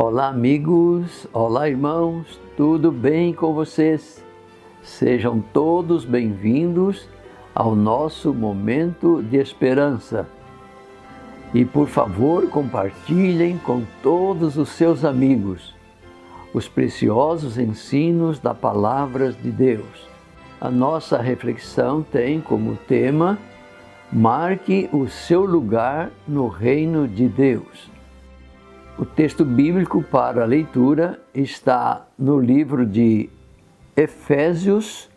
Olá, amigos, olá, irmãos, tudo bem com vocês? Sejam todos bem-vindos ao nosso momento de esperança. E, por favor, compartilhem com todos os seus amigos os preciosos ensinos da Palavra de Deus. A nossa reflexão tem como tema: marque o seu lugar no reino de Deus. O texto bíblico para a leitura está no livro de Efésios,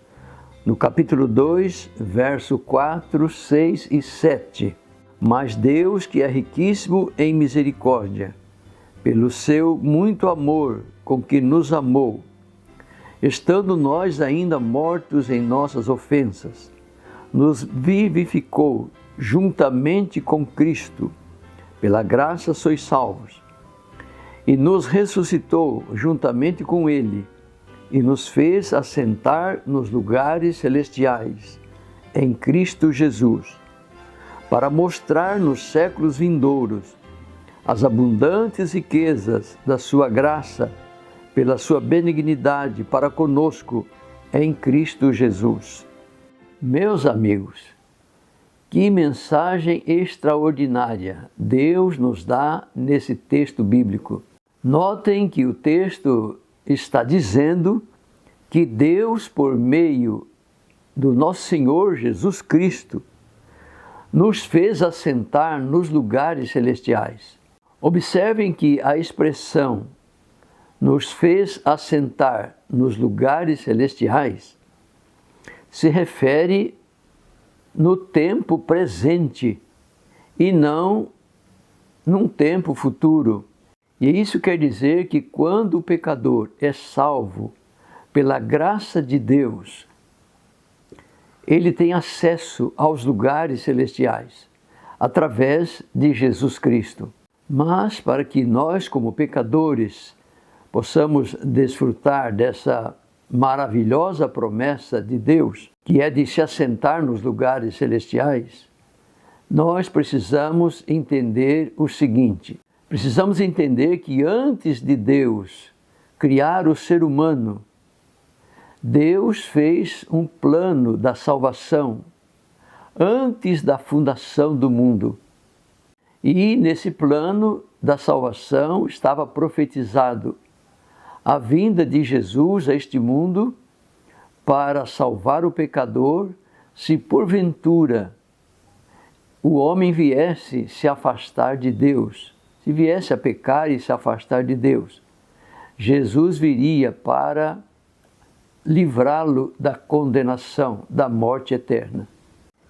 no capítulo 2, verso 4, 6 e 7. Mas Deus, que é riquíssimo em misericórdia, pelo seu muito amor com que nos amou, estando nós ainda mortos em nossas ofensas, nos vivificou juntamente com Cristo. Pela graça sois salvos. E nos ressuscitou juntamente com Ele, e nos fez assentar nos lugares celestiais, em Cristo Jesus, para mostrar nos séculos vindouros as abundantes riquezas da sua graça, pela sua benignidade para conosco, em Cristo Jesus. Meus amigos, que mensagem extraordinária Deus nos dá nesse texto bíblico. Notem que o texto está dizendo que Deus, por meio do nosso Senhor Jesus Cristo, nos fez assentar nos lugares celestiais. Observem que a expressão nos fez assentar nos lugares celestiais se refere no tempo presente e não num tempo futuro. E isso quer dizer que quando o pecador é salvo pela graça de Deus, ele tem acesso aos lugares celestiais através de Jesus Cristo. Mas para que nós, como pecadores, possamos desfrutar dessa maravilhosa promessa de Deus, que é de se assentar nos lugares celestiais, nós precisamos entender o seguinte: precisamos entender que antes de Deus criar o ser humano, Deus fez um plano da salvação antes da fundação do mundo. E nesse plano da salvação estava profetizado a vinda de Jesus a este mundo para salvar o pecador, se porventura o homem viesse se afastar de Deus, se viesse a pecar e se afastar de Deus. Jesus viria para livrá-lo da condenação, da morte eterna.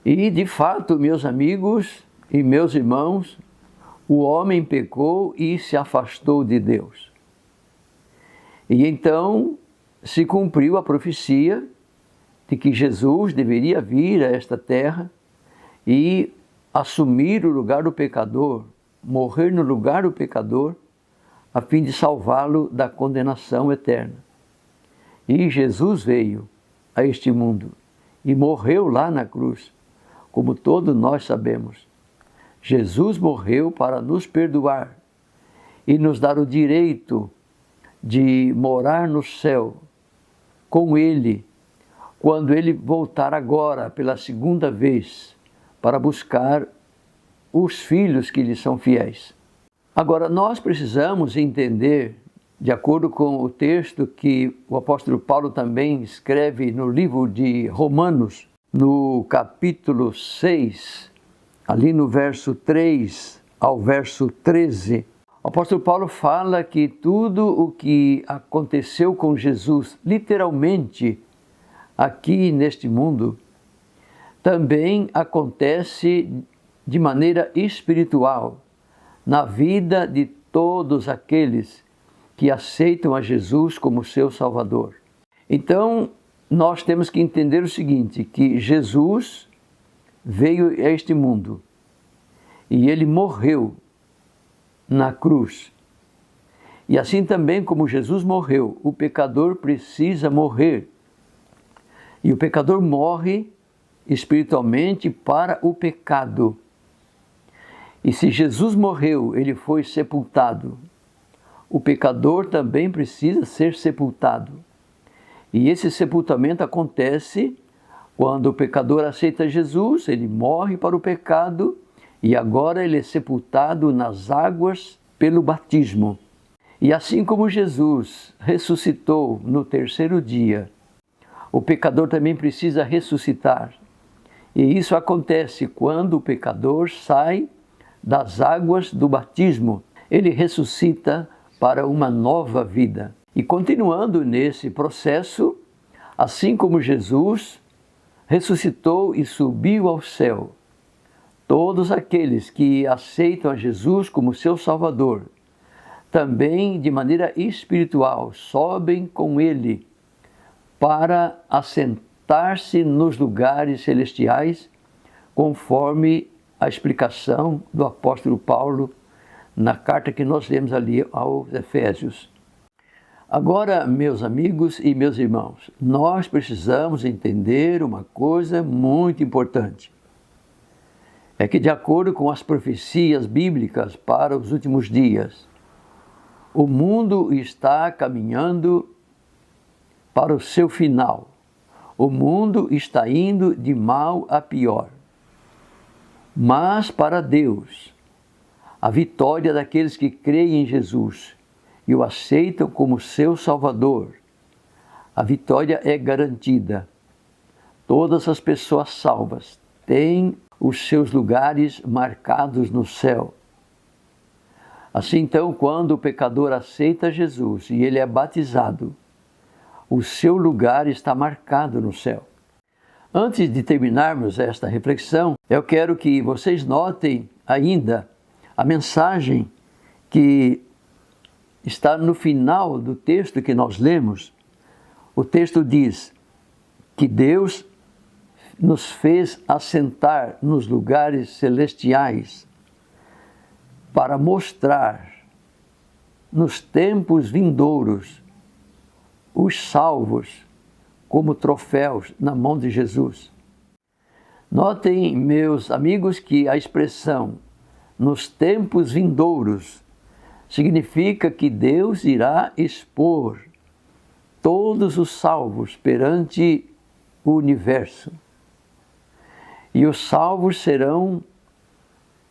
E, de fato, meus amigos e meus irmãos, o homem pecou e se afastou de Deus. E então se cumpriu a profecia de que Jesus deveria vir a esta terra e assumir o lugar do pecador, morrer no lugar do pecador, a fim de salvá-lo da condenação eterna. E Jesus veio a este mundo e morreu lá na cruz, como todos nós sabemos. Jesus morreu para nos perdoar e nos dar o direito de morar no céu com Ele, quando Ele voltar agora pela segunda vez para buscar os filhos que lhe são fiéis. Agora, nós precisamos entender, de acordo com o texto que o apóstolo Paulo também escreve no livro de Romanos, no capítulo 6, ali no verso 3 ao verso 13, o apóstolo Paulo fala que tudo o que aconteceu com Jesus, literalmente, aqui neste mundo, também acontece de maneira espiritual na vida de todos aqueles que aceitam a Jesus como seu Salvador. Então, nós temos que entender o seguinte, que Jesus veio a este mundo e Ele morreu na cruz. E assim também como Jesus morreu, o pecador precisa morrer. E o pecador morre espiritualmente para o pecado. E se Jesus morreu, Ele foi sepultado. o pecador também precisa ser sepultado. E esse sepultamento acontece quando o pecador aceita Jesus, ele morre para o pecado e agora ele é sepultado nas águas pelo batismo. E assim como Jesus ressuscitou no terceiro dia, o pecador também precisa ressuscitar. E isso acontece quando o pecador sai das águas do batismo. Ele ressuscita para uma nova vida. E continuando nesse processo, assim como Jesus ressuscitou e subiu ao céu, todos aqueles que aceitam a Jesus como seu Salvador, também de maneira espiritual sobem com Ele para assentar-se nos lugares celestiais, conforme a explicação do apóstolo Paulo na carta que nós lemos ali aos Efésios. Agora, meus amigos e meus irmãos, nós precisamos entender uma coisa muito importante. É que, de acordo com as profecias bíblicas para os últimos dias, o mundo está caminhando para o seu final. O mundo está indo de mal a pior. Mas para Deus, a vitória daqueles que creem em Jesus e o aceitam como seu Salvador, a vitória é garantida. Todas as pessoas salvas têm os seus lugares marcados no céu. Assim então, quando o pecador aceita Jesus e ele é batizado, o seu lugar está marcado no céu. Antes de terminarmos esta reflexão, eu quero que vocês notem ainda a mensagem que está no final do texto que nós lemos. O texto diz que Deus nos fez assentar nos lugares celestiais para mostrar nos tempos vindouros os salvos como troféus na mão de Jesus. Notem, meus amigos, que a expressão nos tempos vindouros significa que Deus irá expor todos os salvos perante o universo. E os salvos serão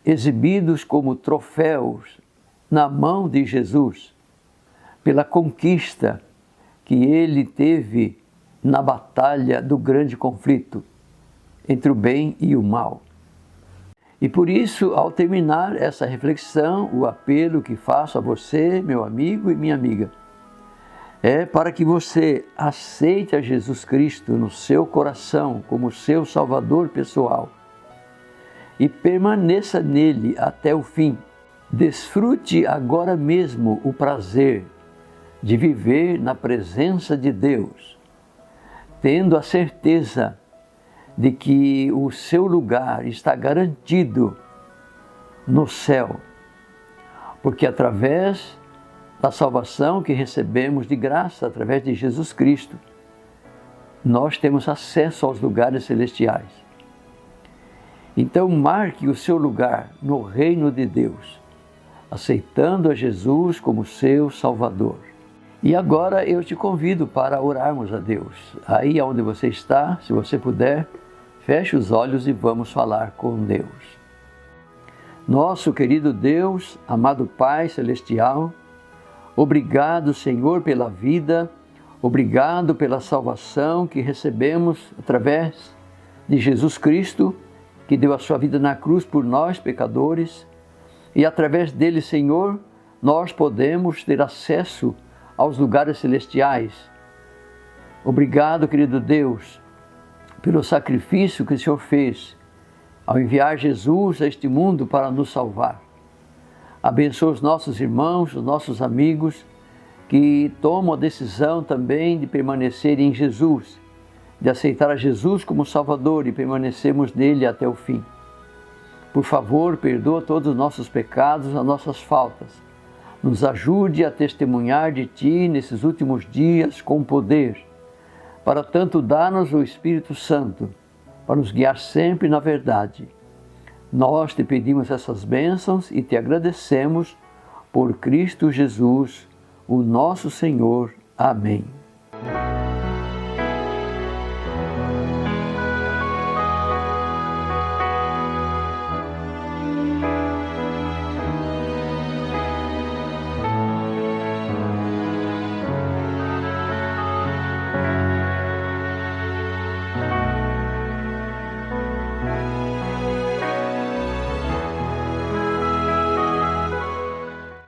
exibidos como troféus na mão de Jesus, pela conquista que ele teve na batalha do grande conflito entre o bem e o mal. E por isso, ao terminar essa reflexão, o apelo que faço a você, meu amigo e minha amiga, é para que você aceite a Jesus Cristo no seu coração como seu Salvador pessoal e permaneça nele até o fim. Desfrute agora mesmo o prazer de viver na presença de Deus, tendo a certeza de que o seu lugar está garantido no céu, porque através da salvação que recebemos de graça, através de Jesus Cristo, nós temos acesso aos lugares celestiais. Então marque o seu lugar no reino de Deus, aceitando a Jesus como seu Salvador. E agora eu te convido para orarmos a Deus. Aí onde você está, se você puder, feche os olhos e vamos falar com Deus. Nosso querido Deus, amado Pai Celestial, obrigado, Senhor, pela vida, obrigado pela salvação que recebemos através de Jesus Cristo, que deu a sua vida na cruz por nós, pecadores, e através dele, Senhor, nós podemos ter acesso aos lugares celestiais. Obrigado, querido Deus, pelo sacrifício que o Senhor fez ao enviar Jesus a este mundo para nos salvar. Abençoa os nossos irmãos, os nossos amigos, que tomam a decisão também de permanecer em Jesus, de aceitar a Jesus como Salvador e permanecermos nele até o fim. Por favor, perdoa todos os nossos pecados, as nossas faltas. Nos ajude a testemunhar de Ti nesses últimos dias com poder, para tanto dar-nos o Espírito Santo, para nos guiar sempre na verdade. Nós te pedimos essas bênçãos e te agradecemos por Cristo Jesus. o nosso Senhor. Amém.